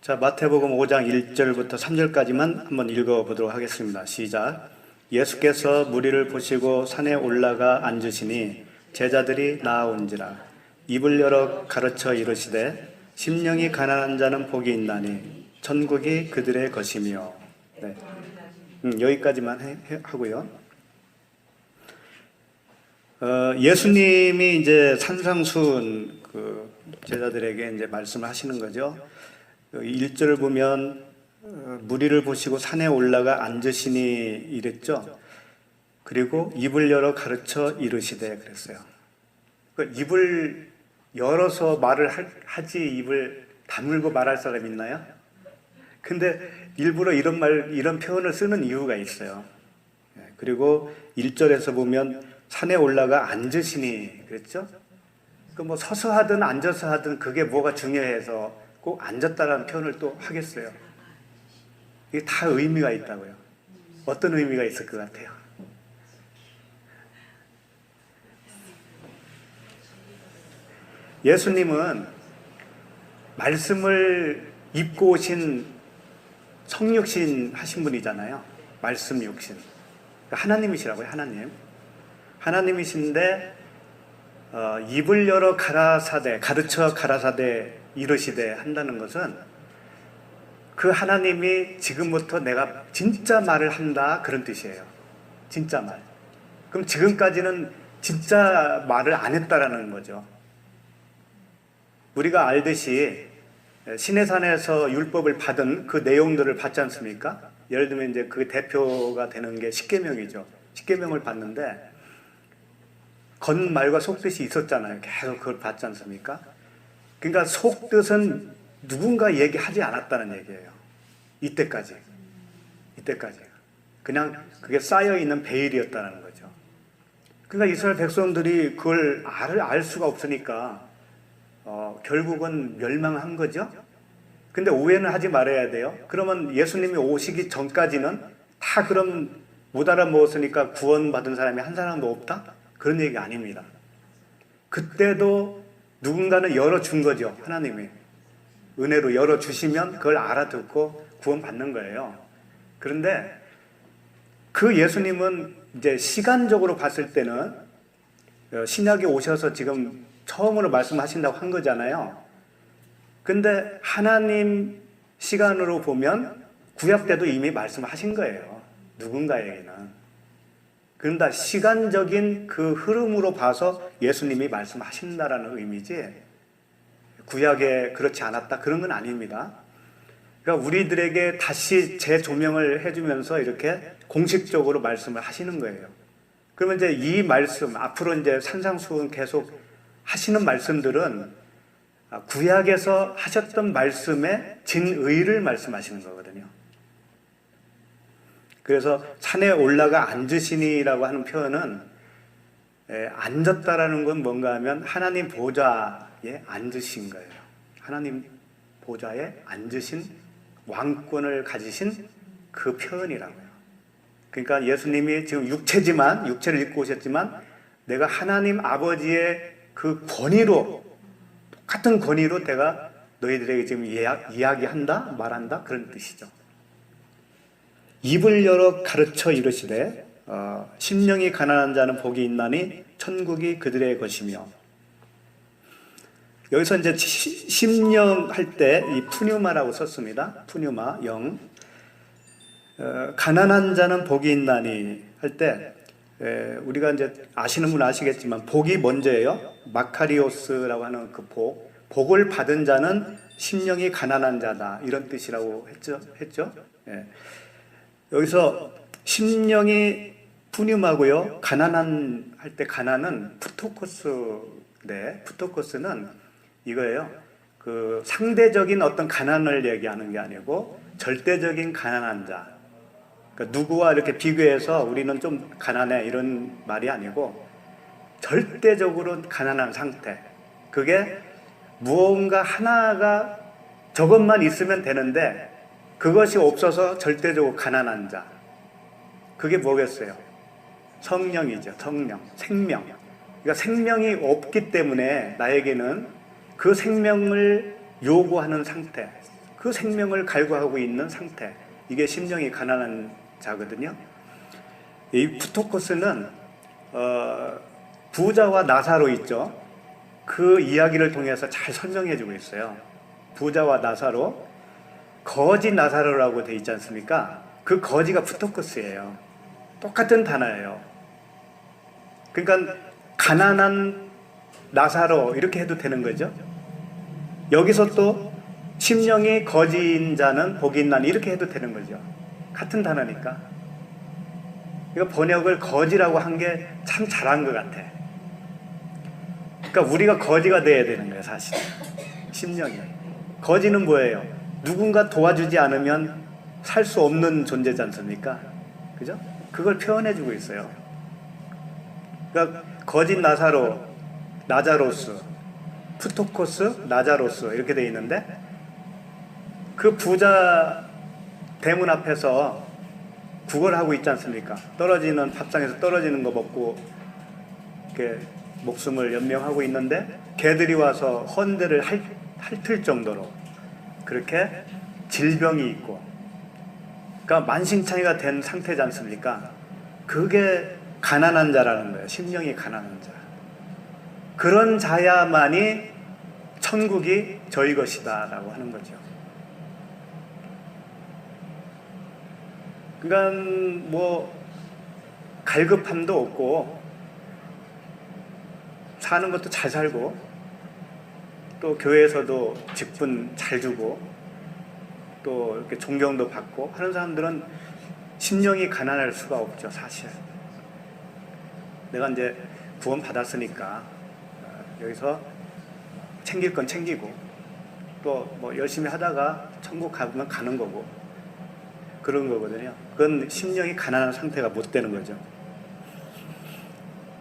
자, 마태복음 5장 1절부터 3절까지만 한번 읽어보도록 하겠습니다. 시작. 예수께서 무리를 보시고 산에 올라가 앉으시니 제자들이 나아온지라. 입을 열어 가르쳐 이르시되 심령이 가난한 자는 복이 있나니 천국이 그들의 것이며. 네. 여기까지만 하고요. 예수님이 이제 산상수훈 그 제자들에게 이제 말씀을 하시는 거죠. 1절을 보면 무리를 보시고 산에 올라가 앉으시니 이랬죠. 그리고 입을 열어 가르쳐 이르시되 그랬어요. 입을 열어서 말을 하지 입을 다물고 말할 사람 있나요? 근데 일부러 이런 표현을 쓰는 이유가 있어요. 그리고 1절에서 보면 산에 올라가 앉으시니 그랬죠? 그 뭐 서서 하든 앉아서 하든 그게 뭐가 중요해서 꼭 앉았다라는 표현을 또 하겠어요. 이게 다 의미가 있다고요. 어떤 의미가 있을 것 같아요? 예수님은 말씀을 입고 오신 성육신 하신 분이잖아요. 말씀 육신. 하나님이시라고요, 하나님. 하나님이신데 입을 열어 가르쳐 가라사대 이르시되 한다는 것은 그 하나님이 지금부터 내가 진짜 말을 한다 그런 뜻이에요. 진짜 말. 그럼 지금까지는 진짜 말을 안 했다라는 거죠. 우리가 알듯이 시내산에서 율법을 받은 그 내용들을 받지 않습니까? 예를 들면 이제 그 대표가 되는 게 십계명이죠. 십계명을 받는데 겉말과 속뜻이 있었잖아요. 계속 그걸 받지 않습니까? 그러니까 속뜻은 누군가 얘기하지 않았다는 얘기예요. 이때까지. 그냥 그게 쌓여있는 베일이었다는 거죠. 그러니까 이스라엘 백성들이 그걸 알 수가 없으니까 결국은 멸망한 거죠. 근데 오해는 하지 말아야 돼요. 그러면 예수님이 오시기 전까지는 다 그럼 못 알아먹었으니까 구원받은 사람이 한 사람도 없다? 그런 얘기가 아닙니다. 그때도 누군가는 열어준 거죠. 하나님이 은혜로 열어주시면 그걸 알아듣고 구원받는 거예요. 그런데 그 예수님은 이제 시간적으로 봤을 때는 신약에 오셔서 지금 처음으로 말씀하신다고 한 거잖아요. 근데 하나님 시간으로 보면 구약 때도 이미 말씀하신 거예요. 누군가에게는. 그런데 시간적인 그 흐름으로 봐서 예수님이 말씀하신다라는 의미지 구약에 그렇지 않았다 그런 건 아닙니다. 그러니까 우리들에게 다시 재조명을 해주면서 이렇게 공식적으로 말씀을 하시는 거예요. 그러면 이제 이 말씀 앞으로 이제 산상수훈 계속 하시는 말씀들은 구약에서 하셨던 말씀의 진의를 말씀하시는 거거든요. 그래서 산에 올라가 앉으시니라고 하는 표현은 앉았다라는 건 뭔가 하면 하나님 보좌에 앉으신 거예요. 하나님 보좌에 앉으신 왕권을 가지신 그 표현이라고요. 그러니까 예수님이 지금 육체를 입고 오셨지만 내가 하나님 아버지의 그 권위로 똑같은 권위로 내가 너희들에게 지금 이야기한다 말한다 그런 뜻이죠. 입을 열어 가르쳐 이르시되 심령이 가난한 자는 복이 있나니 천국이 그들의 것이며. 여기서 이제 심령 할 때 이 푸뉴마라고 썼습니다. 푸뉴마 영. 가난한 자는 복이 있나니 할 때 우리가 이제 아시는 분 아시겠지만 복이 먼저예요. 마카리오스라고 하는 그 복을 받은 자는 심령이 가난한 자다 이런 뜻이라고 했죠. 예. 여기서 심령이 푸뉴마고요. 가난한 할 때 가난은 푸토코스인데 푸토코스는 이거예요. 그 상대적인 어떤 가난을 얘기하는 게 아니고 절대적인 가난한 자. 그러니까 누구와 이렇게 비교해서 우리는 좀 가난해 이런 말이 아니고 절대적으로 가난한 상태. 그게 무언가 하나가 저것만 있으면 되는데 그것이 없어서 절대적으로 가난한 자. 그게 뭐겠어요? 성령이죠. 성령, 생명. 그러니까 생명이 없기 때문에 나에게는 그 생명을 요구하는 상태. 그 생명을 갈구하고 있는 상태. 이게 심령이 가난한 자거든요. 이 부토코스는 부자와 나사로 있죠. 그 이야기를 통해서 잘 설명해 주고 있어요. 부자와 나사로, 거지 나사로라고 돼 있지 않습니까? 그 거지가 부토코스예요. 똑같은 단어예요. 그러니까 가난한 나사로 이렇게 해도 되는 거죠. 여기서 또 심령이 거지인 자는 복이 있나니 이렇게 해도 되는 거죠. 같은 단어니까. 이거 번역을 거지라고 한 게 참 잘한 것 같아. 그러니까 우리가 거지가 돼야 되는 거예요, 사실. 심령이. 거지는 뭐예요? 누군가 도와주지 않으면 살 수 없는 존재지 않습니까? 그죠? 그걸 표현해주고 있어요. 그러니까 거짓 나사로, 나자로스, 푸토코스, 나자로스 이렇게 돼 있는데, 그 부자 대문 앞에서 구걸하고 있지 않습니까? 떨어지는, 밥상에서 떨어지는 거 먹고 이렇게 목숨을 연명하고 있는데, 개들이 와서 헌대를 핥을 정도로 그렇게 질병이 있고, 그러니까 만신창이가 된 상태지 않습니까? 그게 가난한 자라는 거예요. 심령이 가난한 자. 그런 자야만이 천국이 저희 것이다 라고 하는 거죠. 그러니까 뭐 갈급함도 없고 사는 것도 잘 살고 또 교회에서도 직분 잘 주고 또 이렇게 존경도 받고 하는 사람들은 심령이 가난할 수가 없죠, 사실. 내가 이제 구원 받았으니까 여기서 챙길 건 챙기고 또 뭐 열심히 하다가 천국 가면 가는 거고 그런 거거든요. 그건 심령이 가난한 상태가 못 되는 거죠.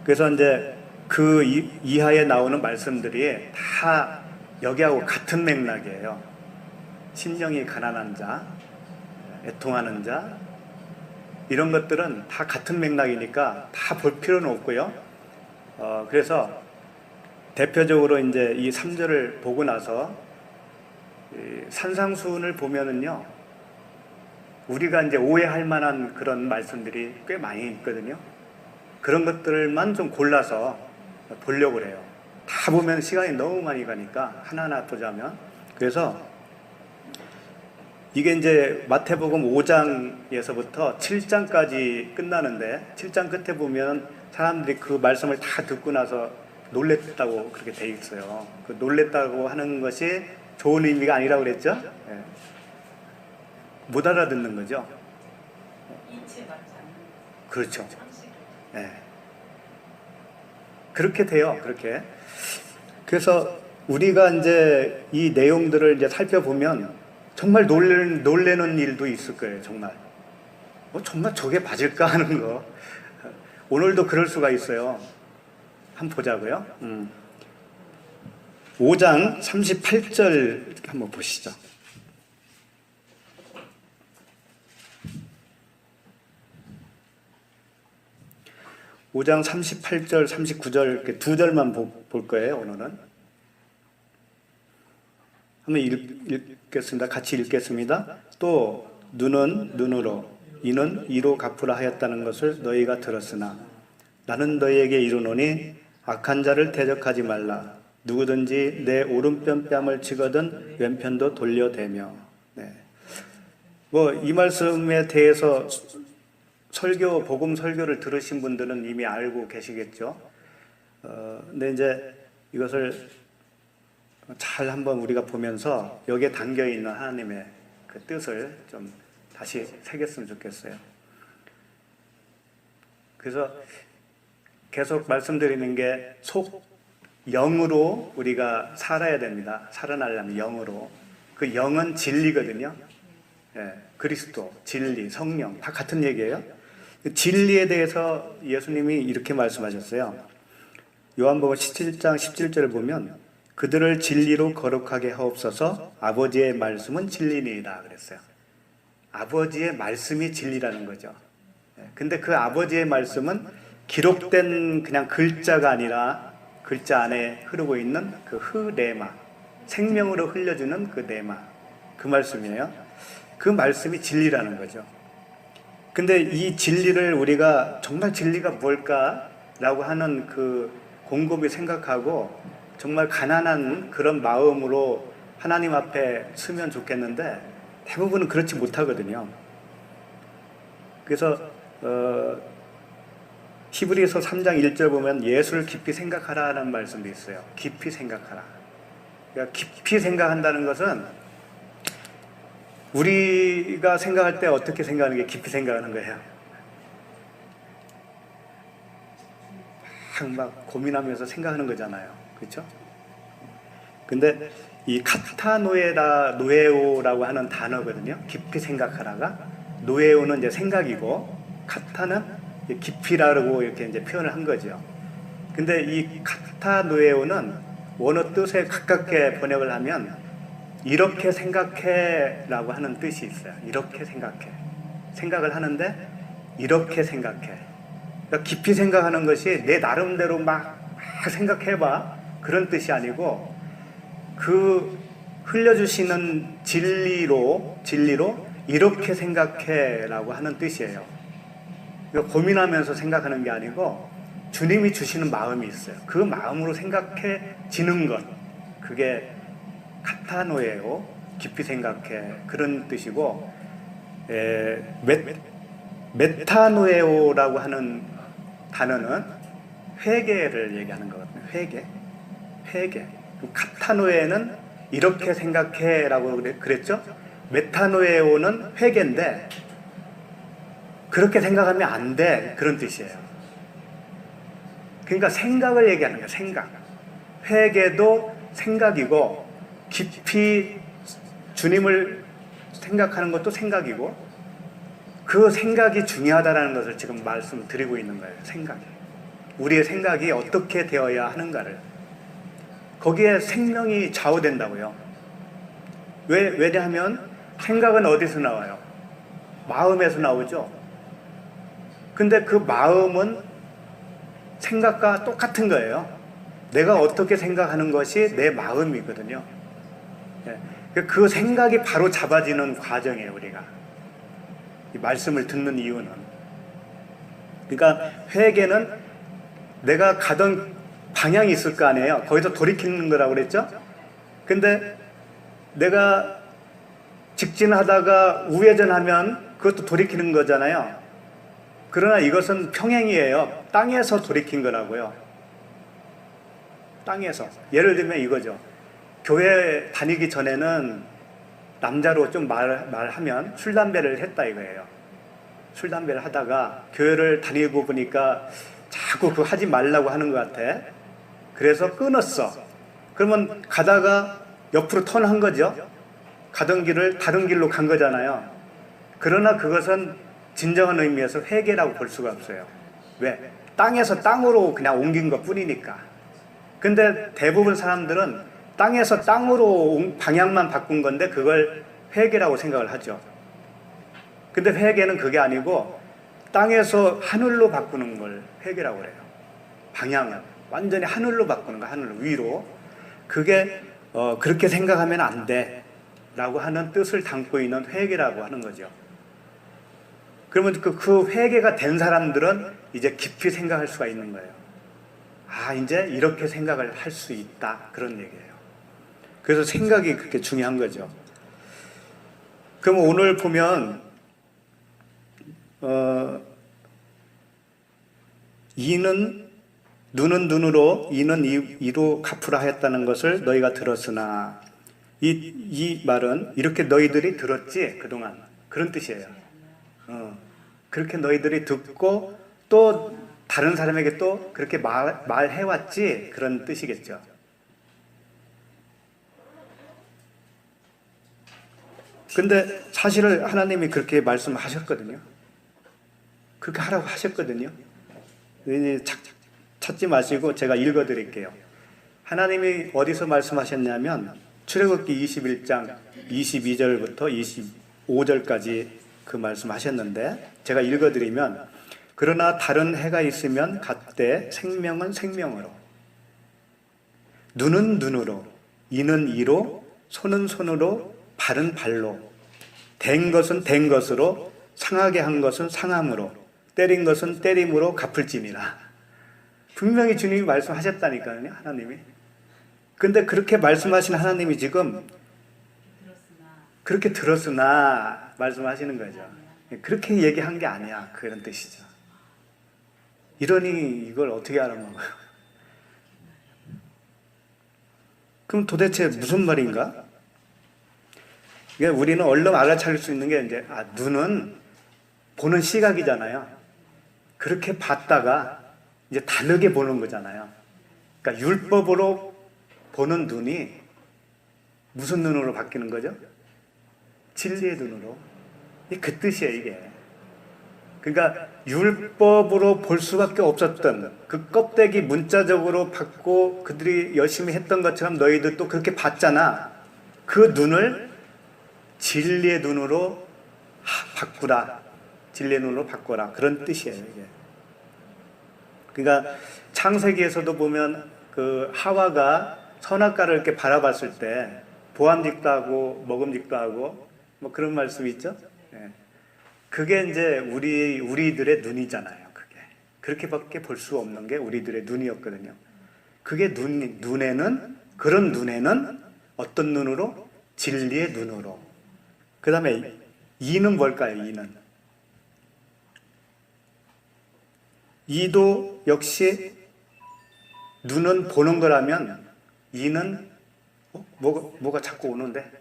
그래서 이제 그 이하에 나오는 말씀들이 다 여기하고 같은 맥락이에요. 심령이 가난한 자, 애통하는 자, 이런 것들은 다 같은 맥락이니까 다 볼 필요는 없고요. 그래서 대표적으로 이제 이 3절을 보고 나서 산상수훈을 보면은요, 우리가 이제 오해할 만한 그런 말씀들이 꽤 많이 있거든요. 그런 것들만 좀 골라서 보려고 그래요. 다 보면 시간이 너무 많이 가니까 하나하나 보자면. 그래서 이게 이제 마태복음 5장에서부터 7장까지 끝나는데 7장 끝에 보면 사람들이 그 말씀을 다 듣고 나서 놀랬다고 그렇게 돼 있어요. 그 놀랬다고 하는 것이 좋은 의미가 아니라고 그랬죠? 네. 못 알아듣는 거죠. 이치 맞지 않는. 그렇죠. 네. 그렇게 돼요. 그렇게. 그래서 우리가 이제 이 내용들을 이제 살펴보면 정말 놀래는 일도 있을 거예요. 정말. 정말 저게 맞을까 하는 거. 오늘도 그럴 수가 있어요. 한번 보자고요. 5장 38절 한번 보시죠. 오 장 38절, 39절 이렇게 두 절만 볼 거예요. 오늘은. 한번 읽겠습니다. 같이 읽겠습니다. 또 눈은 눈으로, 이는 이로 갚으라 하였다는 것을 너희가 들었으나 나는 너희에게 이르노니 악한 자를 대적하지 말라. 누구든지 내 오른편 뺨을 치거든 왼편도 돌려대며. 네. 뭐 이 말씀에 대해서 복음 설교를 들으신 분들은 이미 알고 계시겠죠. 근데 이제 이것을 잘 한번 우리가 보면서 여기에 담겨 있는 하나님의 그 뜻을 좀 다시 새겼으면 좋겠어요. 그래서 계속 말씀드리는 게 영으로 우리가 살아야 됩니다. 살아나려면 영으로. 그 영은 진리거든요. 예, 그리스도, 진리, 성령 다 같은 얘기예요. 진리에 대해서 예수님이 이렇게 말씀하셨어요. 요한복음 17장 17절을 보면 그들을 진리로 거룩하게 하옵소서. 아버지의 말씀은 진리니이다 그랬어요. 아버지의 말씀이 진리라는 거죠. 근데 그 아버지의 말씀은 기록된 그냥 글자가 아니라 글자 안에 흐르고 있는 그 흐레마, 생명으로 흘려주는 그 레마, 그 말씀이에요. 그 말씀이 진리라는 거죠. 근데 이 진리를 우리가 정말 진리가 뭘까라고 하는 그 곰곰이 생각하고 정말 가난한 그런 마음으로 하나님 앞에 서면 좋겠는데 대부분은 그렇지 못하거든요. 그래서 히브리서 3장 1절 보면 예수를 깊이 생각하라는 말씀도 있어요. 깊이 생각하라. 그러니까 깊이 생각한다는 것은 우리가 생각할 때 어떻게 생각하는 게 깊이 생각하는 거예요. 막 고민하면서 생각하는 거잖아요. 그렇죠? 근데 이 노에오라고 하는 단어거든요. 깊이 생각하라가 노에오는 이제 생각이고 카타는 깊이라고 이렇게 이제 표현을 한 거죠. 근데 이 노에오는 원어 뜻에 가깝게 번역을 하면 이렇게 생각해라고 하는 뜻이 있어요. 이렇게 생각해. 생각을 하는데 이렇게 생각해. 그러니까 깊이 생각하는 것이 내 나름대로 막 생각해봐 그런 뜻이 아니고 그 흘려주시는 진리로 이렇게 생각해라고 하는 뜻이에요. 그러니까 고민하면서 생각하는 게 아니고 주님이 주시는 마음이 있어요. 그 마음으로 생각해지는 것, 그게 카타노예요. 깊이 생각해 그런 뜻이고, 메타노에오라고 하는 단어는 회개를 얘기하는 거거든요. 회개. 카타노에는 이렇게 생각해라고 그랬죠. 메타노에오는 회개인데 그렇게 생각하면 안 돼 그런 뜻이에요. 그러니까 생각을 얘기하는 거예요. 생각. 회개도 생각이고 깊이 주님을 생각하는 것도 생각이고 그 생각이 중요하다는 것을 지금 말씀드리고 있는 거예요. 생각이. 우리의 생각이 어떻게 되어야 하는가를. 거기에 생명이 좌우된다고요. 왜냐하면 생각은 어디서 나와요? 마음에서 나오죠. 근데 그 마음은 생각과 똑같은 거예요. 내가 어떻게 생각하는 것이 내 마음이거든요. 그 생각이 바로 잡아지는 과정이에요, 우리가. 이 말씀을 듣는 이유는. 그러니까 회개는 내가 가던 방향이 있을 거 아니에요. 거기서 돌이키는 거라고 그랬죠? 근데 내가 직진하다가 우회전하면 그것도 돌이키는 거잖아요. 그러나 이것은 평행이에요. 땅에서 돌이킨 거라고요. 땅에서. 예를 들면 이거죠. 교회 다니기 전에는 남자로 좀 말하면 술, 담배를 했다 이거예요. 술, 담배를 하다가 교회를 다니고 보니까 자꾸 그거 하지 말라고 하는 것 같아. 그래서 끊었어. 그러면 가다가 옆으로 턴한 거죠. 가던 길을 다른 길로 간 거잖아요. 그러나 그것은 진정한 의미에서 회개라고 볼 수가 없어요. 왜? 땅에서 땅으로 그냥 옮긴 것 뿐이니까. 근데 대부분 사람들은 땅에서 땅으로 방향만 바꾼 건데 그걸 회개라고 생각을 하죠. 근데 회개는 그게 아니고 땅에서 하늘로 바꾸는 걸 회개라고 그래요. 방향을 완전히 하늘로 바꾸는 거, 하늘로 위로. 그게 그렇게 생각하면 안 돼 라고 하는 뜻을 담고 있는 회개라고 하는 거죠. 그러면 그 회개가 된 사람들은 이제 깊이 생각할 수가 있는 거예요. 아, 이제 이렇게 생각을 할 수 있다 그런 얘기예요. 그래서 생각이 그렇게 중요한 거죠. 그럼 오늘 보면 이는 눈은 눈으로 이는 이로 갚으라 하였다는 것을 너희가 들었으나 이 말은 이렇게 너희들이 들었지 그동안 그런 뜻이에요. 그렇게 너희들이 듣고 또 다른 사람에게 또 그렇게 말해왔지 그런 뜻이겠죠. 근데 사실은 하나님이 그렇게 말씀하셨거든요. 그렇게 하라고 하셨거든요. 찾지 마시고 제가 읽어드릴게요. 하나님이 어디서 말씀하셨냐면 출애굽기 21장 22절부터 25절까지 그 말씀하셨는데 제가 읽어드리면 그러나 다른 해가 있으면 같되 생명은 생명으로 눈은 눈으로 이는 이로 손은 손으로 발은 발로, 된 것은 된 것으로, 상하게 한 것은 상함으로, 때린 것은 때림으로 갚을지니라. 분명히 주님이 말씀하셨다니까요, 하나님이. 근데 그렇게 말씀하신 하나님이 지금 그렇게 들었으나 말씀하시는 거죠. 그렇게 얘기한 게 아니야. 그런 뜻이죠. 이러니 이걸 어떻게 알아먹어요? 그럼 도대체 무슨 말인가? 그러니까 우리는 얼른 알아차릴 수 있는 게 이제 눈은 보는 시각이잖아요. 그렇게 봤다가 이제 다르게 보는 거잖아요. 그러니까 율법으로 보는 눈이 무슨 눈으로 바뀌는 거죠? 진리의 눈으로. 그 뜻이에요, 이게. 그러니까 율법으로 볼 수밖에 없었던 그 껍데기 문자적으로 받고 그들이 열심히 했던 것처럼 너희들도 그렇게 봤잖아. 그 눈을 진리의 눈으로 바꾸라. 진리의 눈으로 바꿔라. 그런 뜻이에요, 이게. 그러니까 창세기에서도 보면 그 하와가 선악과를 이렇게 바라봤을 때 보암직도 하고 먹음직도 하고 뭐 그런 말씀이 있죠. 네. 그게 이제 우리들의 눈이잖아요. 그게 그렇게밖에 볼 수 없는 게 우리들의 눈이었거든요. 그게 눈에는 그런 눈에는 어떤 눈으로? 진리의 눈으로. 그 다음에 이는 뭘까요? 이도 역시 눈은 보는 거라면 이는 뭐가 자꾸 오는데?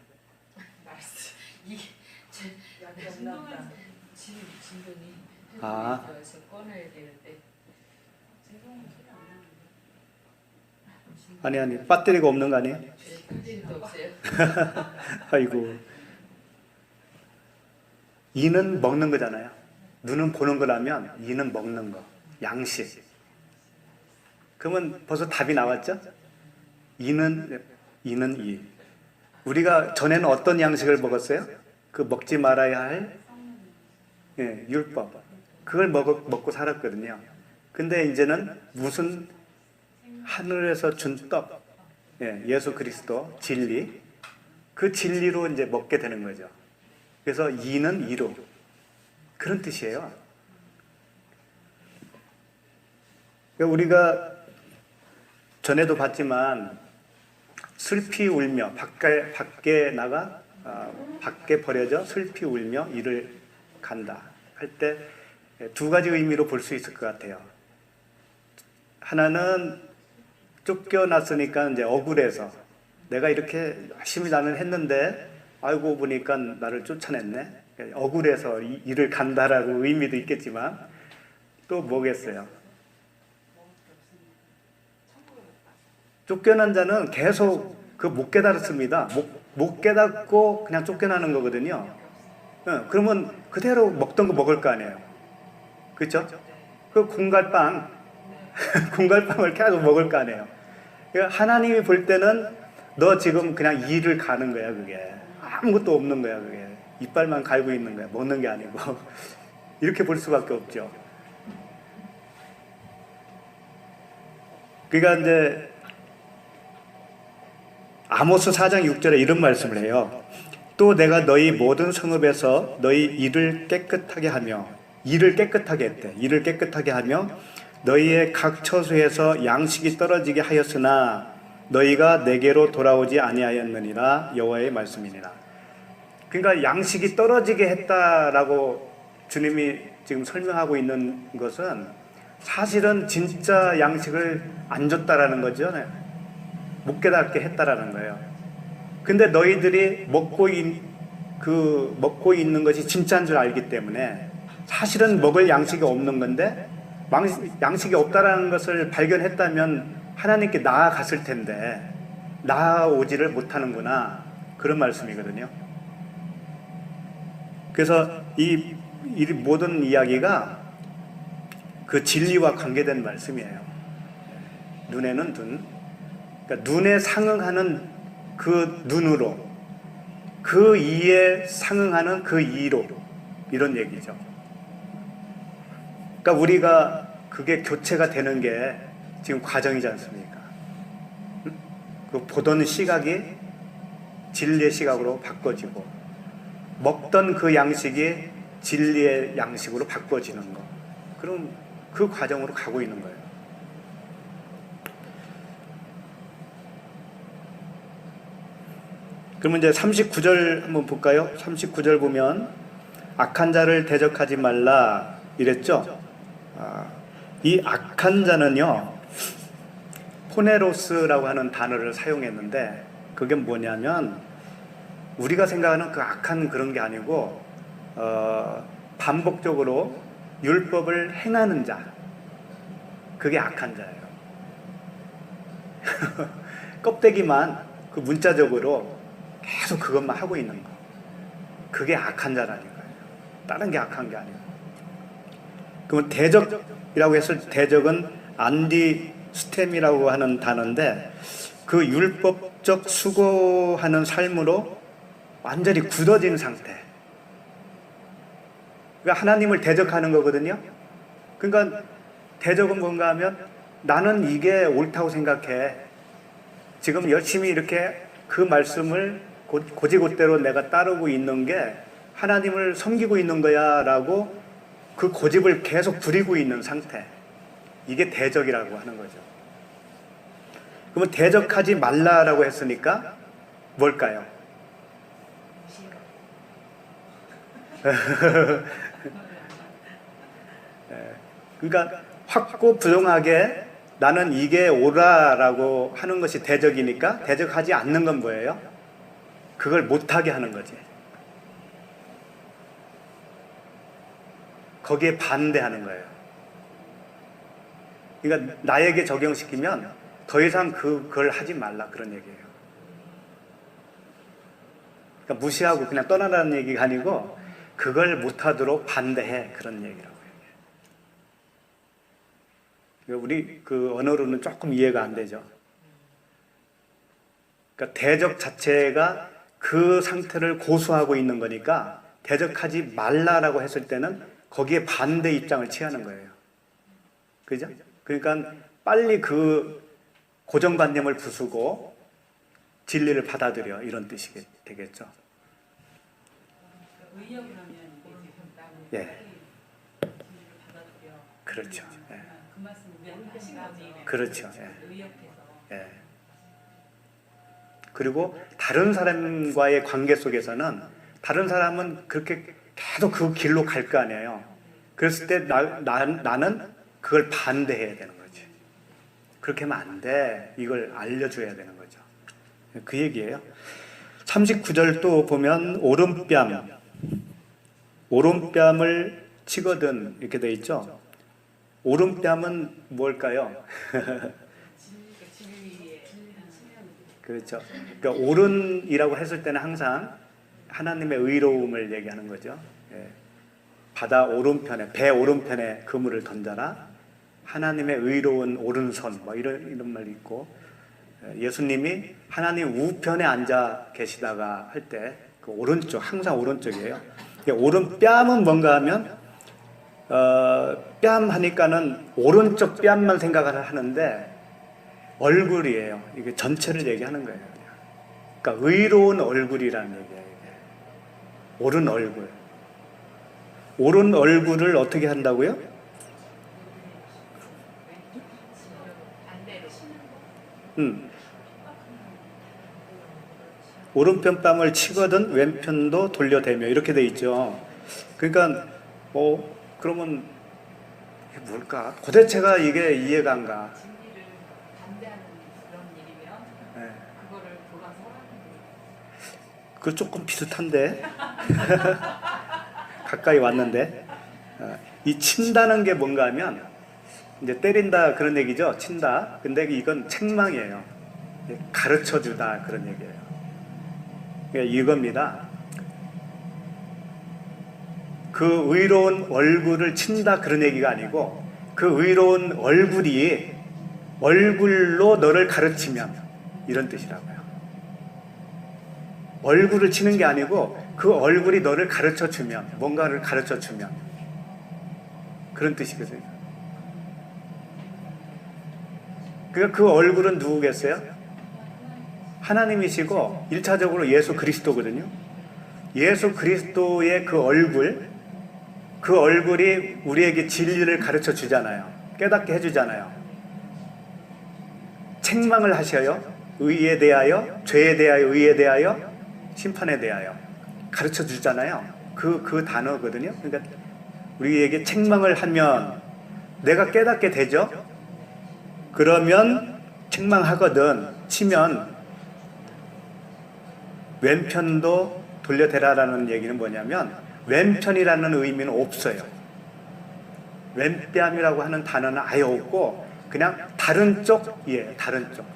진동이 아. 꺼내야 되는데 아니 배터리가 없는 거 아니에요? 배터리도 없어요. 아이고. 이는 먹는 거잖아요. 눈은 보는 거라면 이는 먹는 거, 양식. 그러면 벌써 답이 나왔죠? 이는 이. 우리가 전에는 어떤 양식을 먹었어요? 그 먹지 말아야 할 율법. 그걸 먹고 살았거든요. 근데 이제는 무슨 하늘에서 준 떡, 예수 그리스도 진리, 그 진리로 이제 먹게 되는 거죠. 그래서 이는 이로 그런 뜻이에요. 우리가 전에도 봤지만 슬피 울며 밖에 나가 밖에 버려져 슬피 울며 이를 간다 할 때 두 가지 의미로 볼 수 있을 것 같아요. 하나는 쫓겨났으니까 이제 억울해서 내가 이렇게 열심히 나는 했는데 알고 보니까 나를 쫓아냈네. 억울해서 이를 간다라고 의미도 있겠지만 또 뭐겠어요? 쫓겨난 자는 계속 못 깨달았습니다. 못 깨닫고 그냥 쫓겨나는 거거든요. 그러면 그대로 먹던 거 먹을 거 아니에요. 그렇죠? 그 공갈빵, 공갈빵을 계속 먹을 거 아니에요. 그러니까 하나님이 볼 때는 너 지금 그냥 이를 가는 거야, 그게. 아무것도 없는 거야, 그게. 이빨만 갈고 있는 거야. 먹는 게 아니고. 이렇게 볼 수밖에 없죠. 그러니까 이제 아모스 4장 6절에 이런 말씀을 해요. 또 내가 너희 모든 성읍에서 너희 이를 깨끗하게 하며 이를 깨끗하게 했대. 이를 깨끗하게 하며 너희의 각 처소에서 양식이 떨어지게 하였으나 너희가 내게로 돌아오지 아니하였느니라. 여호와의 말씀이니라. 그러니까 양식이 떨어지게 했다라고 주님이 지금 설명하고 있는 것은 사실은 진짜 양식을 안 줬다라는 거죠. 못 깨닫게 했다라는 거예요. 근데 너희들이 먹고 있는 것이 진짜인 줄 알기 때문에 사실은 먹을 양식이 없는 건데 양식이 없다라는 것을 발견했다면 하나님께 나아갔을 텐데 나아오지를 못하는구나. 그런 말씀이거든요. 그래서 이 모든 이야기가 그 진리와 관계된 말씀이에요. 눈에는 눈. 그러니까 눈에 상응하는 그 눈으로, 그 이에 상응하는 그 이로, 이런 얘기죠. 그러니까 우리가 그게 교체가 되는 게 지금 과정이지 않습니까? 그 보던 시각이 진리의 시각으로 바꿔지고, 먹던 그 양식이 진리의 양식으로 바꿔지는 거. 그럼 그 과정으로 가고 있는 거예요. 그러면 이제 39절 한번 볼까요? 39절 보면 악한 자를 대적하지 말라 이랬죠? 이 악한 자는요, 포네로스라고 하는 단어를 사용했는데, 그게 뭐냐면 우리가 생각하는 그 악한 그런 게 아니고 반복적으로 율법을 행하는 자, 그게 악한 자예요. 껍데기만 그 문자적으로 계속 그것만 하고 있는 거, 그게 악한 자라는 거예요. 다른 게 악한 게 아니에요. 그러면 대적이라고 했을 때, 대적은 안디스템이라고 하는 단어인데, 그 율법적 수고하는 삶으로 완전히 굳어진 상태, 그러니까 하나님을 대적하는 거거든요. 그러니까 대적은 뭔가 하면 나는 이게 옳다고 생각해, 지금 열심히 이렇게 그 말씀을 고지고대로 내가 따르고 있는 게 하나님을 섬기고 있는 거야 라고 그 고집을 계속 부리고 있는 상태, 이게 대적이라고 하는 거죠. 그러면 대적하지 말라라고 했으니까 뭘까요? 그러니까 확고부동하게 나는 이게 옳아라고 하는 것이 대적이니까, 대적하지 않는 건 뭐예요? 그걸 못하게 하는 거지. 거기에 반대하는 거예요. 그러니까 나에게 적용시키면 더 이상 그걸 하지 말라, 그런 얘기예요. 그러니까 무시하고 그냥 떠나라는 얘기가 아니고 그걸 못하도록 반대해, 그런 얘기라고 얘기해요. 그러니까 우리 그 언어로는 조금 이해가 안 되죠. 그러니까 대적 자체가 그 상태를 고수하고 있는 거니까, 대적하지 말라라고 했을 때는 거기에 반대 입장을 취하는 거예요. 그죠? 그러니까 빨리 그 고정관념을 부수고 진리를 받아들여, 이런 뜻이 되겠죠. 의역을 하면 예. 진리를 받아들여. 그렇죠. 예. 그 말씀 우리한테 하신 거지. 그렇죠. 예. 의역해서. 예. 그리고 다른 사람과의 관계 속에서는 다른 사람은 그렇게 계속 그 길로 갈 거 아니에요. 그랬을 때 나는 그걸 반대해야 되는 거지. 그렇게 하면 안 돼. 이걸 알려줘야 되는 거죠. 그 얘기예요. 39절 또 보면 오른뺨을 치거든 이렇게 돼 있죠. 오른뺨은 뭘까요? 진리에 그렇죠. 그러니까 오른이라고 했을 때는 항상 하나님의 의로움을 얘기하는 거죠. 예. 바다 오른편에, 배 오른편에 그물을 던져라. 하나님의 의로운 오른손, 뭐 이런 말이 있고, 예수님이 하나님 우편에 앉아 계시다가 할 때 그 오른쪽, 항상 오른쪽이에요. 오른뺨은 뭔가 하면 뺨 하니까는 오른쪽 뺨만 생각을 하는데 얼굴이에요. 이게 전체를 얘기하는 거예요. 그러니까 의로운 얼굴이라는 얘기예요. 이게. 옳은 얼굴. 옳은 얼굴을 어떻게 한다고요? 오른편 뺨을 치거든 왼편도 돌려대며, 이렇게 돼 있죠. 그러니까 그러면 이게 뭘까? 도대체가 이게 이해가 안 가. 진리를 반대하는 그런 일이면 네. 그거를 돌아서 하는 거예요. 그 조금 비슷한데 가까이 왔는데, 이 친다는 게 뭔가 하면 이제 때린다 그런 얘기죠. 친다. 근데 이건 책망이에요. 가르쳐주다 그런 얘기예요. 그러니까 이겁니다. 그 의로운 얼굴을 친다 그런 얘기가 아니고, 그 의로운 얼굴로 너를 가르치면, 이런 뜻이라고요. 얼굴을 치는 게 아니고 그 얼굴이 너를 가르쳐주면, 뭔가를 가르쳐주면, 그런 뜻이거든요. 그러니까 그 얼굴은 누구겠어요? 하나님이시고 1차적으로 예수 그리스도거든요. 예수 그리스도의 그 얼굴이 우리에게 진리를 가르쳐 주잖아요. 깨닫게 해주잖아요. 책망을 하셔요. 의에 대하여, 죄에 대하여, 의에 대하여, 심판에 대하여 가르쳐 주잖아요. 그 단어거든요. 그러니까 우리에게 책망을 하면 내가 깨닫게 되죠. 그러면 책망하거든 치면 왼편도 돌려대라라는 얘기는 뭐냐면 왼편이라는 의미는 없어요. 왼뺨이라고 하는 단어는 아예 없고 그냥 다른 쪽, 예, 다른 쪽,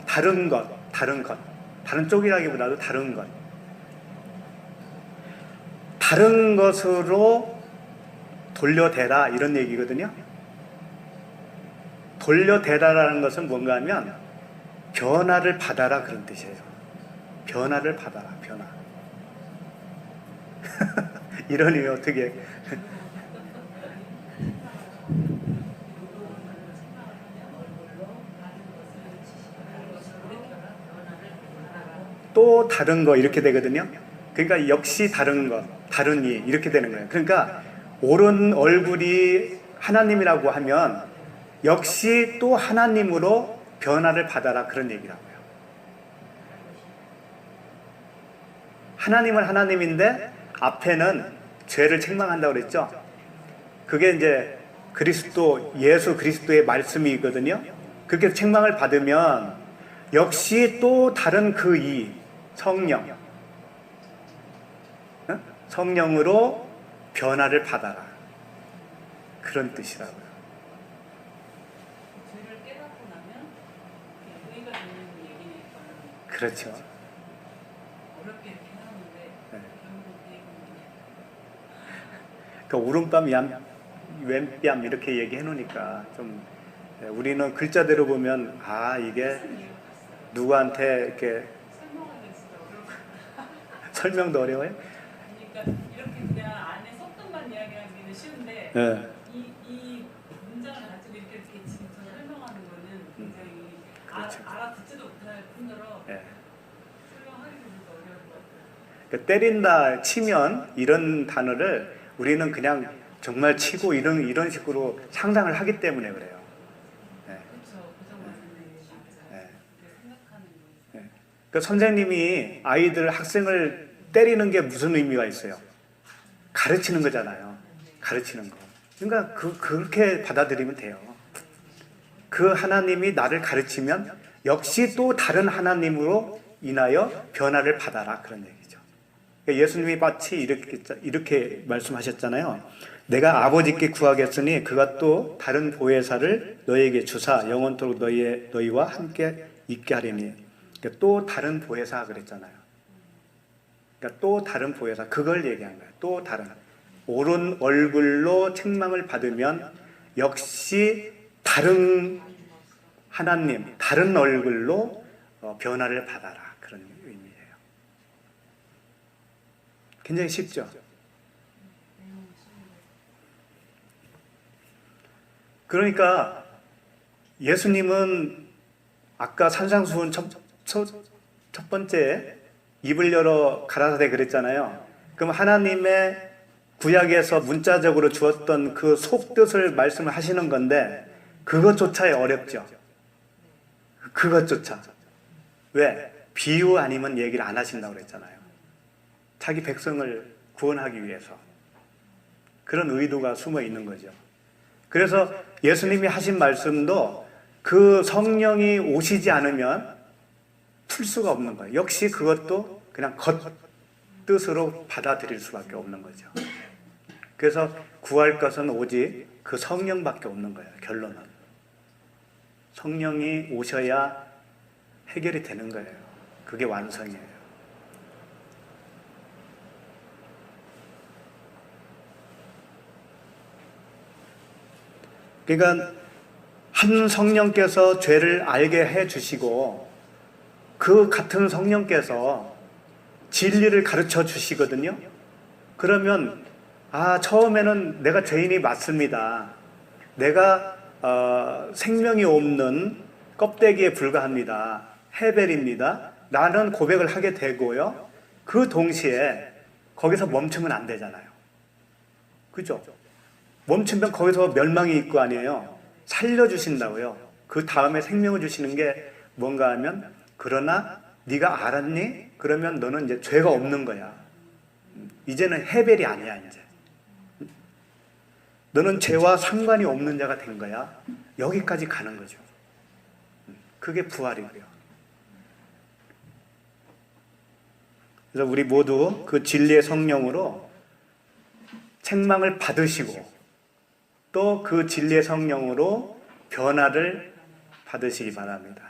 다른 것, 다른 쪽이라기보다도 다른 것, 다른 것으로 돌려대라 이런 얘기거든요. 돌려대라라는 것은 뭔가 하면 변화를 받아라 그런 뜻이에요. 변화를 받아라, 변화. 이러니 어떻게 또 다른 거 이렇게 되거든요. 그러니까 역시 다른 것, 다른 이 이렇게 되는 거예요. 그러니까 옳은 얼굴이 하나님이라고 하면 역시 또 하나님으로 변화를 받아라 그런 얘기라고요. 하나님은 하나님인데 앞에는 죄를 책망한다고 그랬죠. 그게 이제 그리스도, 예수 그리스도의 말씀이거든요. 그렇게 책망을 받으면 역시 또 다른 그 이 성령, 성령으로 변화를 받아라 그런 뜻이라고요. 죄를 깨닫고 나면 의가 되는 얘기니까. 그렇죠. 어렵게 이렇게 하는데 네. 결국 그러니까 오른뺨, 왼뺨 이렇게 얘기해 놓으니까 좀 우리는 글자대로 보면 아 이게 누구한테 이렇게 설명하기 진짜 어려울 것 같아요. 설명도 어려워요? 그러니까 이렇게 그냥 안에 속뜻만 이야기하기는 쉬운데 네. 이 문장을 가지고 이렇게 지금 설명하는 거는 굉장히 그렇죠. 알아듣지도 못할 뿐더러 네. 설명하기도 좀 어려울 것 같아요. 그러니까 때린다, 치면 이런 단어를 우리는 그냥 정말 치고 이런 식으로 상상을 하기 때문에 그래요. 네. 그렇죠. 고정 맞는 얘기 맞아요. 네. 생각하는 거. 네. 그러니까 선생님이 아이들, 학생을 때리는 게 무슨 의미가 있어요? 가르치는 거잖아요. 가르치는 거. 그러니까 그렇게 받아들이면 돼요. 그 하나님이 나를 가르치면 역시 또 다른 하나님으로 인하여 변화를 받아라 그런 얘기죠. 그러니까 예수님이 마치 이렇게 말씀하셨잖아요. 내가 아버지께 구하겠으니 그가 또 다른 보혜사를 너에게 주사 영원토록 너희와 함께 있게 하리니. 그러니까 또 다른 보혜사 그랬잖아요. 그러니까 또 다른 보혜사 그걸 얘기한 거예요. 또 다른 옳은 얼굴로 책망을 받으면 역시 다른 하나님, 다른 얼굴로 변화를 받아라 그런 의미예요. 굉장히 쉽죠? 그러니까 예수님은 아까 산상수훈 첫 번째 입을 열어 가라사대 그랬잖아요. 그럼 하나님의 구약에서 문자적으로 주었던 그 속뜻을 말씀을 하시는 건데 그것조차 어렵죠. 그것조차. 왜? 비유 아니면 얘기를 안 하신다고 그랬잖아요. 자기 백성을 구원하기 위해서. 그런 의도가 숨어 있는 거죠. 그래서 예수님이 하신 말씀도 그 성령이 오시지 않으면 풀 수가 없는 거예요. 역시 그것도 그냥 겉뜻으로 받아들일 수밖에 없는 거죠. 그래서 구할 것은 오직 그 성령밖에 없는 거예요. 결론은. 성령이 오셔야 해결이 되는 거예요. 그게 완성이에요. 그러니까 한 성령께서 죄를 알게 해 주시고 그 같은 성령께서 진리를 가르쳐 주시거든요. 그러면 처음에는 내가 죄인이 맞습니다. 내가 생명이 없는 껍데기에 불과합니다. 헤벨입니다. 나는 고백을 하게 되고요. 그 동시에 거기서 멈추면 안 되잖아요. 그죠? 멈추면 거기서 멸망이 있고 아니에요. 살려주신다고요. 그 다음에 생명을 주시는 게 뭔가 하면 그러나 네가 알았니? 그러면 너는 이제 죄가 없는 거야. 이제는 헤벨이 아니야 이제. 너는 죄와 상관이 없는 자가 된 거야. 여기까지 가는 거죠. 그게 부활이고요. 그래서 우리 모두 그 진리의 성령으로 책망을 받으시고 또 그 진리의 성령으로 변화를 받으시기 바랍니다.